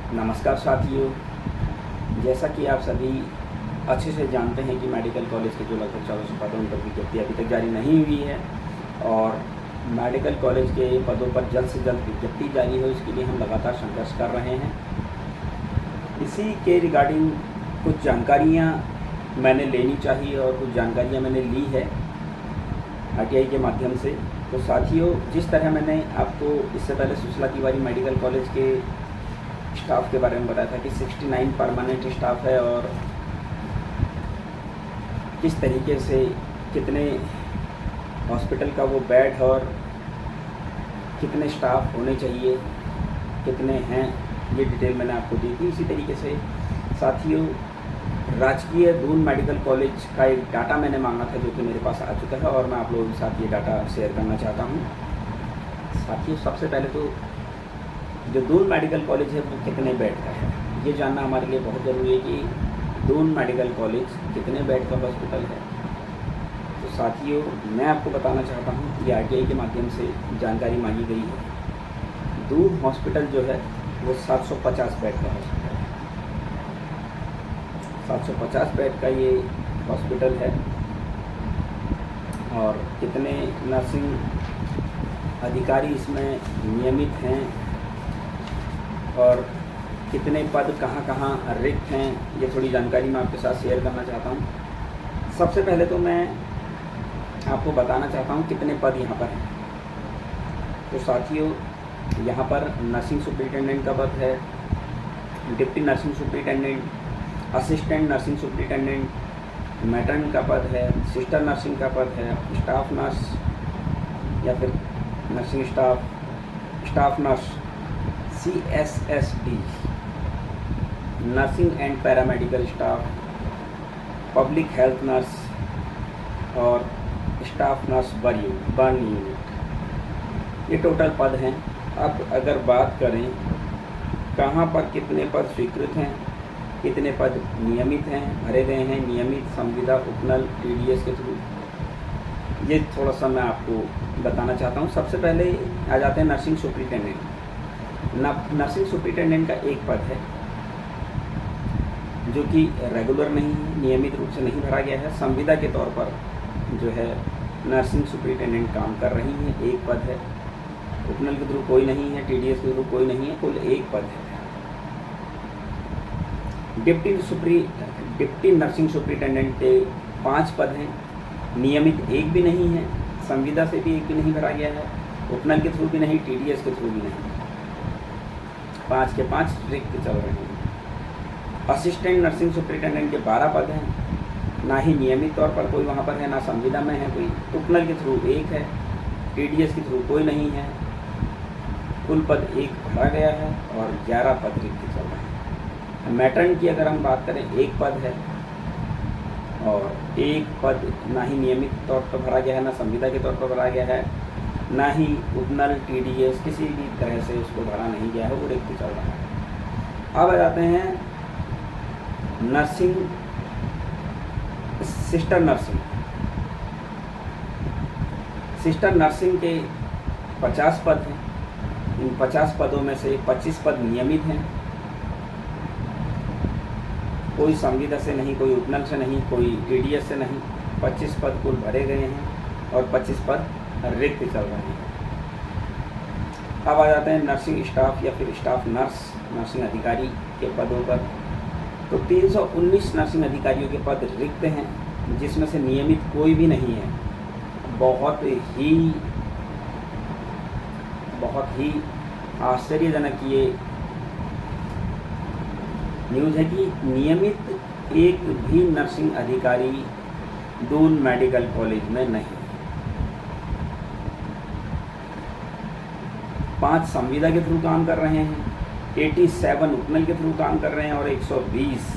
नमस्कार साथियों, जैसा कि आप सभी अच्छे से जानते हैं कि मेडिकल कॉलेज के जो लगभग 1400 पदों पर विज्ञप्ति अभी तक जारी नहीं हुई है और मेडिकल कॉलेज के पदों पर जल्द से जल्द विज्ञप्ति जारी हो, इसके लिए हम लगातार संघर्ष कर रहे हैं। इसी के रिगार्डिंग कुछ जानकारियाँ मैंने लेनी चाहिए और कुछ जानकारियाँ मैंने ली है आरटीआई के माध्यम से। तो साथियों, जिस तरह मैंने आपको इससे पहले सुशला तिवारी मेडिकल कॉलेज के स्टाफ के बारे में बताया था कि 69 परमानेंट स्टाफ है और किस तरीके से कितने हॉस्पिटल का वो बेड है और कितने स्टाफ होने चाहिए, कितने हैं, ये डिटेल मैंने आपको दी थी। इसी तरीके से साथियों, राजकीय दून मेडिकल कॉलेज का एक डाटा मैंने मांगा था जो कि मेरे पास आ चुका है और मैं आप लोगों के साथ ये डाटा शेयर करना चाहता हूँ। साथियों, सबसे पहले तो जो दून मेडिकल कॉलेज है वो कितने बेड का है, ये जानना हमारे लिए बहुत ज़रूरी है कि दून मेडिकल कॉलेज कितने बेड का हॉस्पिटल है। तो साथियों, मैं आपको बताना चाहता हूँ कि आरटीआई के माध्यम से जानकारी मांगी गई है। दून हॉस्पिटल जो है वो 750 बेड का हॉस्पिटल है। 750 बेड का ये हॉस्पिटल है और कितने नर्सिंग अधिकारी इसमें नियमित हैं और कितने पद कहाँ कहाँ रिक्त हैं, ये थोड़ी जानकारी मैं आपके साथ शेयर करना चाहता हूँ। सबसे पहले तो मैं आपको बताना चाहता हूँ कितने पद यहाँ पर हैं। तो साथियों, यहाँ पर नर्सिंग सुपरिटेंडेंट का पद है, deputy nursing superintendent, assistant nursing superintendent, matron का पद है, सिस्टर नर्सिंग का पद है, स्टाफ नर्स या फिर nursing staff nurse, CSSD, nursing and paramedical staff, public health nurse और स्टाफ नर्स बर्न यूनिट, ये टोटल पद हैं। अब अगर बात करें कहाँ पर कितने पद स्वीकृत हैं, कितने पद नियमित हैं, भरे गए हैं, नियमित, संविदा, उपनल, TDS के थ्रू, ये थोड़ा सा मैं आपको बताना चाहता हूँ। सबसे पहले आ जाते हैं नर्सिंग सुपरिटेंडेंट। नर्सिंग सुपरिटेंडेंट का एक पद है जो कि रेगुलर नहीं है, नियमित रूप से नहीं भरा गया है। संविदा के तौर पर जो है नर्सिंग सुपरिटेंडेंट काम कर रही हैं, एक पद है। उपनल के थ्रू कोई नहीं है, TDS के थ्रू कोई नहीं है, कुल एक पद है। डिप्टी नर्सिंग सुपरिटेंडेंट के 5 पद हैं, नियमित एक भी नहीं है, संविदा से भी एक भी नहीं भरा गया है, उपनल के थ्रू भी नहीं, TDS के थ्रू भी नहीं, 5 के 5 रिक्त चल रहे हैं। असिस्टेंट नर्सिंग सुपरिटेंडेंट के 12 पद हैं, ना ही नियमित तौर पर कोई वहाँ पर है, ना संविदा में है कोई, उपनल के थ्रू एक है, TDS के थ्रू कोई नहीं है, कुल पद एक भरा गया है और 11 पद रिक्त चल रहे हैं। मैट्रन की अगर हम बात करें, एक पद है और एक पद ना ही नियमित तौर पर भरा गया है, ना संविदा के तौर पर भरा गया है, ना ही उपनल, TDS किसी भी तरह से उसको भरा नहीं गया है, वो रिक्त चल रहा है। अब आ जाते हैं nursing sister nursing. Sister nursing के 50 पद हैं। इन 50 पदों में से 25 पद नियमित हैं, कोई संविदा से नहीं, कोई उपनल से नहीं, कोई TDS से नहीं, 25 पद कुल भरे गए हैं और 25 पद रिक्त चल रहे हैं। अब आ जाते हैं नर्सिंग स्टाफ या फिर स्टाफ नर्स, नर्सिंग अधिकारी के पदों पर। तो 319 नर्सिंग अधिकारियों के पद रिक्त हैं, जिसमें से नियमित कोई भी नहीं है। बहुत ही आश्चर्यजनक ये न्यूज़ है कि नियमित एक भी नर्सिंग अधिकारी दून मेडिकल कॉलेज में नहीं। 5 संविदा के थ्रू काम कर रहे हैं, 87 उपनल के थ्रू काम कर रहे हैं और 120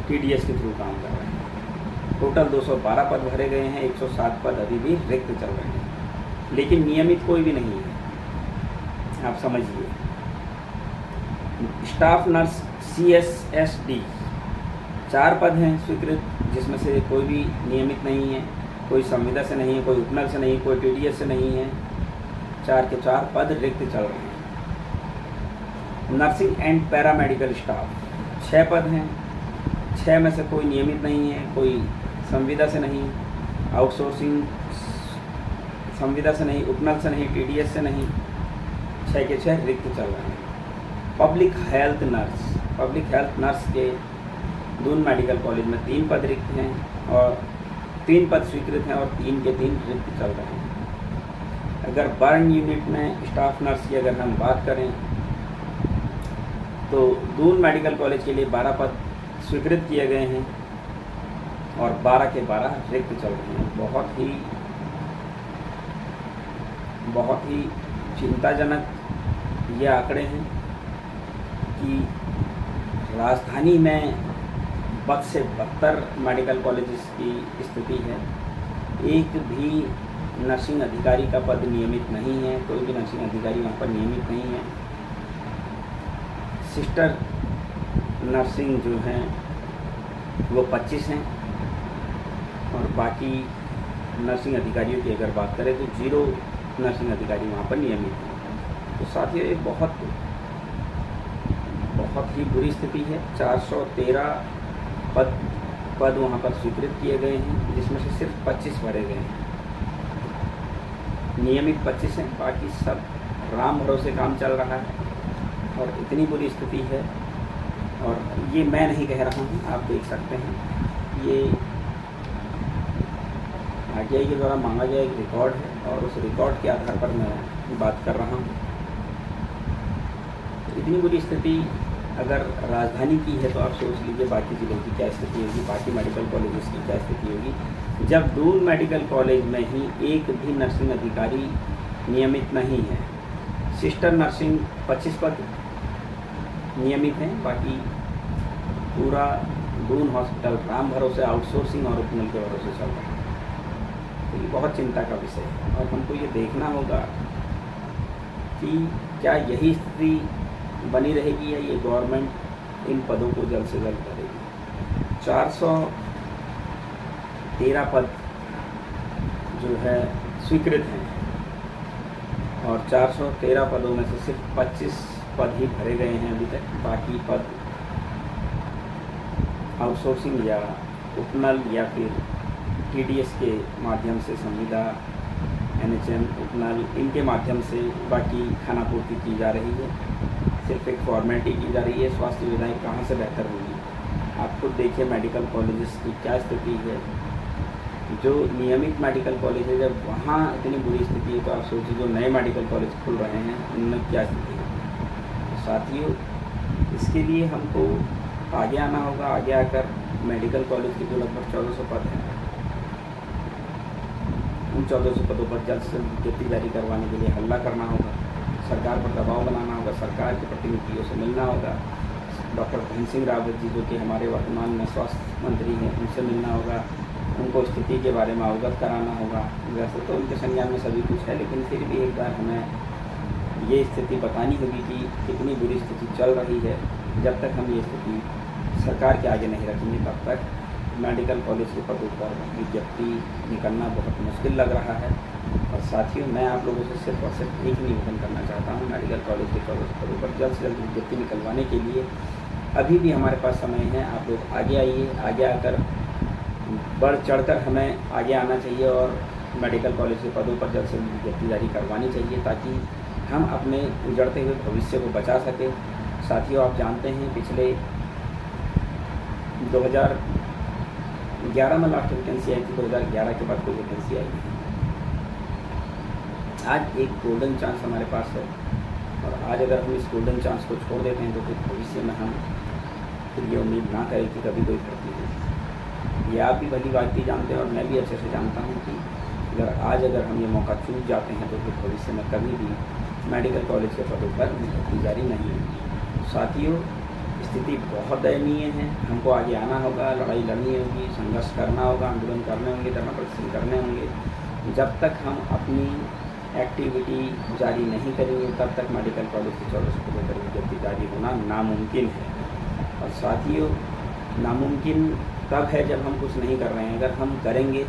TDS के थ्रू काम कर रहे हैं। टोटल 212 पद भरे गए हैं, 107 पद अभी भी रिक्त चल रहे हैं, लेकिन नियमित कोई भी नहीं है। आप समझिए, स्टाफ नर्स CSSD 4 पद हैं स्वीकृत, जिसमें से कोई भी नियमित नहीं है, कोई संविदा से नहीं है, कोई उपनल से नहीं, कोई TDS से नहीं है। 4 के 4 पद रिक्त चल रहे हैं। नर्सिंग एंड पैरामेडिकल स्टाफ 6 पद हैं। 6 में से कोई नियमित नहीं है, कोई संविदा से नहीं, आउटसोर्सिंग संविदा से नहीं, उपनल से नहीं, टीडीएस से नहीं, 6 के 6 रिक्त चल रहे हैं। पब्लिक हेल्थ नर्स के दून मेडिकल कॉलेज में 3 पद रिक्त हैं और 3 पद स्वीकृत हैं और 3 के 3 रिक्त चल रहे हैं। अगर बर्न यूनिट में स्टाफ नर्स की अगर हम बात करें तो दून मेडिकल कॉलेज के लिए 12 पद स्वीकृत किए गए हैं और 12 के 12 रिक्त चल रहे हैं। बहुत ही चिंताजनक ये आंकड़े हैं कि राजधानी में बद से बदतर मेडिकल कॉलेजेस की स्थिति है। एक भी नर्सिंग अधिकारी का पद नियमित नहीं है, कोई भी नर्सिंग अधिकारी वहाँ पर नियमित नहीं है। सिस्टर नर्सिंग जो हैं वो 25 हैं और बाकी नर्सिंग अधिकारियों की अगर बात करें तो 0 नर्सिंग अधिकारी वहाँ पर नियमित हैं। तो साथियों ये बहुत ही बुरी स्थिति है। 413 पद वहाँ पर स्वीकृत किए गए हैं, जिसमें से सिर्फ 25 भरे गए हैं। नियमित 25 हैं, बाकी सब राम भरोसे काम चल रहा है और इतनी बुरी स्थिति है। और ये मैं नहीं कह रहा हूँ, आप देख सकते हैं, ये आरटीआई के द्वारा मांगा गया एक रिकॉर्ड है और उस रिकॉर्ड के आधार पर मैं बात कर रहा हूँ। तो इतनी बुरी स्थिति अगर राजधानी की है तो आप सोच लीजिए बाकी ज़िलों की क्या स्थिति होगी, बाकी मेडिकल कॉलेजेस की क्या स्थिति होगी। जब दून मेडिकल कॉलेज में ही एक भी नर्सिंग अधिकारी नियमित नहीं है। सिस्टर नर्सिंग 25 पद नियमित हैं, बाकी पूरा दून हॉस्पिटल राम भरोसे आउटसोर्सिंग और उपनल के भरोसे चल रहा है। तो ये बहुत चिंता का विषय है और हमको ये देखना होगा कि क्या यही स्थिति बनी रहेगी या ये गवर्नमेंट इन पदों को जल्द से जल्द करेगी। 413 पद जो है स्वीकृत हैं और 413 पदों में से सिर्फ 25 पद ही भरे गए हैं अभी तक। बाकी पद आउटसोर्सिंग या उपनल या फिर टीडीएस के माध्यम से, संविदा, एनएचएम, उपनल, इनके माध्यम से बाकी खानापूर्ति की जा रही है। सिर्फ एक फॉर्मेलिटी की जा रही है। स्वास्थ्य सुविधाएँ कहाँ से बेहतर होगी? आप खुद देखिए मेडिकल कॉलेजेस की क्या स्थिति है। जो नियमित मेडिकल कॉलेज है, जब वहाँ इतनी बुरी स्थिति है तो आप सोचिए जो नए मेडिकल कॉलेज खुल रहे हैं उनमें क्या स्थिति है। तो साथियों, इसके लिए हमको आगे आना होगा। आगे आकर मेडिकल कॉलेज के जो लगभग 1400 पद हैं, उन 1400 पदों पर जल्द से जल्द विज्ञप्ति जारी करवाने के लिए हल्ला करना होगा। सरकार पर दबाव बनाना होगा, सरकार के प्रतिनिधियों से मिलना होगा। डॉक्टर धन सिंह रावत जी जो कि हमारे वर्तमान में स्वास्थ्य मंत्री हैं, उनसे मिलना होगा, उनको स्थिति के बारे में अवगत कराना होगा। वैसे तो उनके संज्ञान में सभी कुछ है, लेकिन फिर भी एक बार हमें ये स्थिति बतानी होगी कि कितनी बुरी स्थिति चल रही है। जब तक हम ये स्थिति सरकार के आगे नहीं रखेंगे तब तक मेडिकल कॉलेज के पदों पर विज्ञप्ति निकलना बहुत मुश्किल लग रहा है। और साथियों, मैं आप लोगों से सिर्फ और सिर्फ एक निवेदन करना चाहता हूँ, मेडिकल कॉलेज के पदों पर जल्द से जल्द विज्ञप्ति निकलवाने के लिए अभी भी हमारे पास समय है। आप लोग आगे आइए, आगे आकर बढ़ चढ़कर हमें आगे आना चाहिए और मेडिकल कॉलेज के पदों पर जल्द से जल्द विज्ञप्ति जारी करवानी चाहिए ताकि हम अपने उजड़ते हुए भविष्य को बचा सकें। साथियों, आप जानते हैं पिछले 2011 में लास्ट वैकेंसी आई थी, 2011 के बाद कोई वैकेंसी आई नहीं। आज एक गोल्डन चांस हमारे पास है और आज अगर हम इस गोल्डन चांस को छोड़ देते हैं तो फिर भविष्य में हम फिर ये उम्मीद ना करें कि कभी कोई भर्ती हो। ये आप भी भली बात जानते हैं और मैं भी अच्छे से जानता हूँ कि अगर हम ये मौका चूक जाते हैं तो फिर भविष्य में कभी भी मेडिकल कॉलेज के पदों पर भर्ती जारी नहीं है। साथियों, स्थिति बहुत दयनीय है। हमको आगे आना होगा, लड़ाई लड़नी होगी, संघर्ष करना होगा, आंदोलन करने होंगे, धरना प्रदर्शन करने होंगे। जब तक हम अपनी एक्टिविटी जारी नहीं करेंगे तब तक मेडिकल कॉलेज के 1400 पदों पर विज्ञप्ति जारी होना नामुमकिन है। और साथियों, नामुमकिन तब है जब हम कुछ नहीं कर रहे हैं। अगर हम करेंगे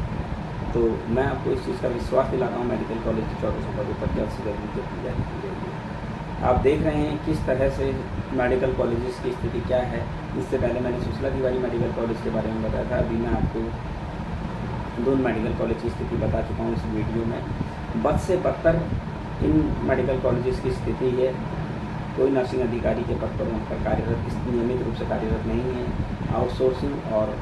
तो मैं आपको इस चीज़ का विश्वास दिलाता हूँ, मेडिकल कॉलेज के 1400 पदों पर जल्द से जल्द विज्ञप्ति जारी की जाएगी। आप देख रहे हैं किस तरह से मेडिकल कॉलेजेस की स्थिति क्या है। इससे पहले मैंने सुशीला तिवारी मेडिकल कॉलेज के बारे में बताया था, अभी मैं आपको दून मेडिकल कॉलेज की स्थिति बता चुका हूँ इस वीडियो में। बद से बदतर इन मेडिकल कॉलेजेस की स्थिति है। कोई नर्सिंग अधिकारी के पद पर वहाँ पर कार्यरत नियमित रूप से कार्यरत नहीं है, आउटसोर्सिंग और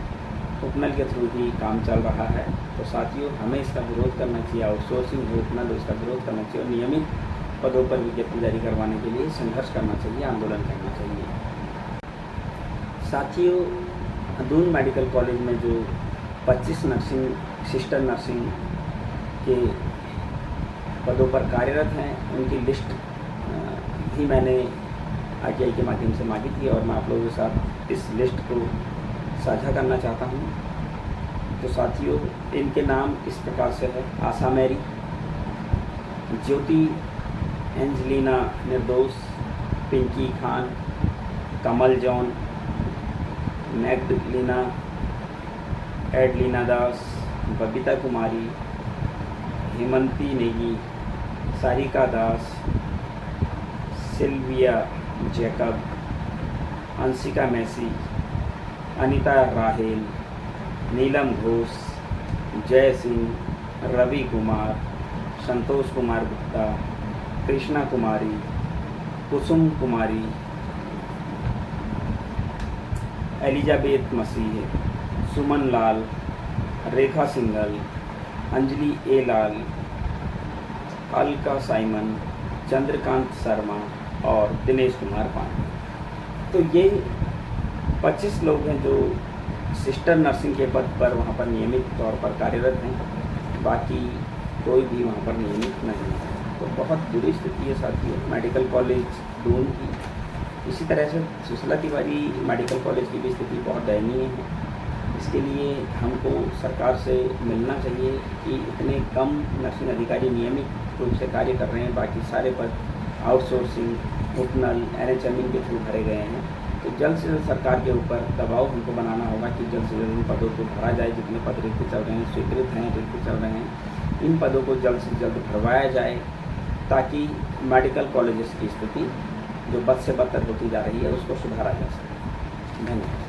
उपनल के थ्रू ही काम चल रहा है। तो साथियों, हमें इसका विरोध करना चाहिए, आउटसोर्सिंग हो उपनल इसका विरोध करना चाहिए और नियमित पदों पर विज्ञप्ति जारी करवाने के लिए संघर्ष करना चाहिए, आंदोलन करना चाहिए। साथियों, दून मेडिकल कॉलेज में जो 25 नर्सिंग सिस्टर नर्सिंग के पदों पर कार्यरत हैं, उनकी लिस्ट भी मैंने आरटीआई के माध्यम से मांगी थी और मैं आप लोगों के साथ इस लिस्ट को साझा करना चाहता हूँ। तो साथियों, इनके नाम इस प्रकार से है: आशा मैरी, ज्योति एंजलिना निर्दोष, पिंकी खान, कमल जॉन, मैगडलीना, एडलीना दास, बबीता कुमारी, हेमंती नेगी, सारिका दास, सिल्विया जैकब, अंशिका मैसी, अनीता राहेल, नीलम घोष, जय सिंह, रवि कुमार, संतोष कुमार गुप्ता, कृष्णा कुमारी, कुसुम कुमारी, एलिजाबेथ मसीह, सुमन लाल, रेखा सिंघल, अंजलि ए लाल, अलका साइमन, चंद्रकांत शर्मा और दिनेश कुमार पांडे। तो ये 25 लोग हैं जो सिस्टर नर्सिंग के पद पर वहाँ पर नियमित तौर पर कार्यरत हैं, बाकी कोई भी वहाँ पर नियमित नहीं है। तो बहुत बुरी स्थिति है साथियों मेडिकल कॉलेज दून की। इसी तरह से सुशीला तिवारी मेडिकल कॉलेज की भी स्थिति बहुत दयनीय है। इसके लिए हमको सरकार से मिलना चाहिए कि इतने कम नर्सिंग अधिकारी नियमित रूप से कार्य कर रहे हैं, बाकी सारे पद आउटसोर्सिंग, उपनल, एनएचएमएन के थ्रू भरे गए हैं। तो जल्द से जल्द सरकार के ऊपर दबाव हमको बनाना होगा कि जल्द से जल्द इन पदों को भरा जाए। जितने पद रिक्त चल रहे हैं, स्वीकृत हैं, रिक्त चल रहे हैं, इन पदों को जल्द से जल्द भरवाया जाए ताकि मेडिकल कॉलेजेस की स्थिति जो बद से बदतर होती जा रही है उसको सुधारा जा सके। धन्यवाद।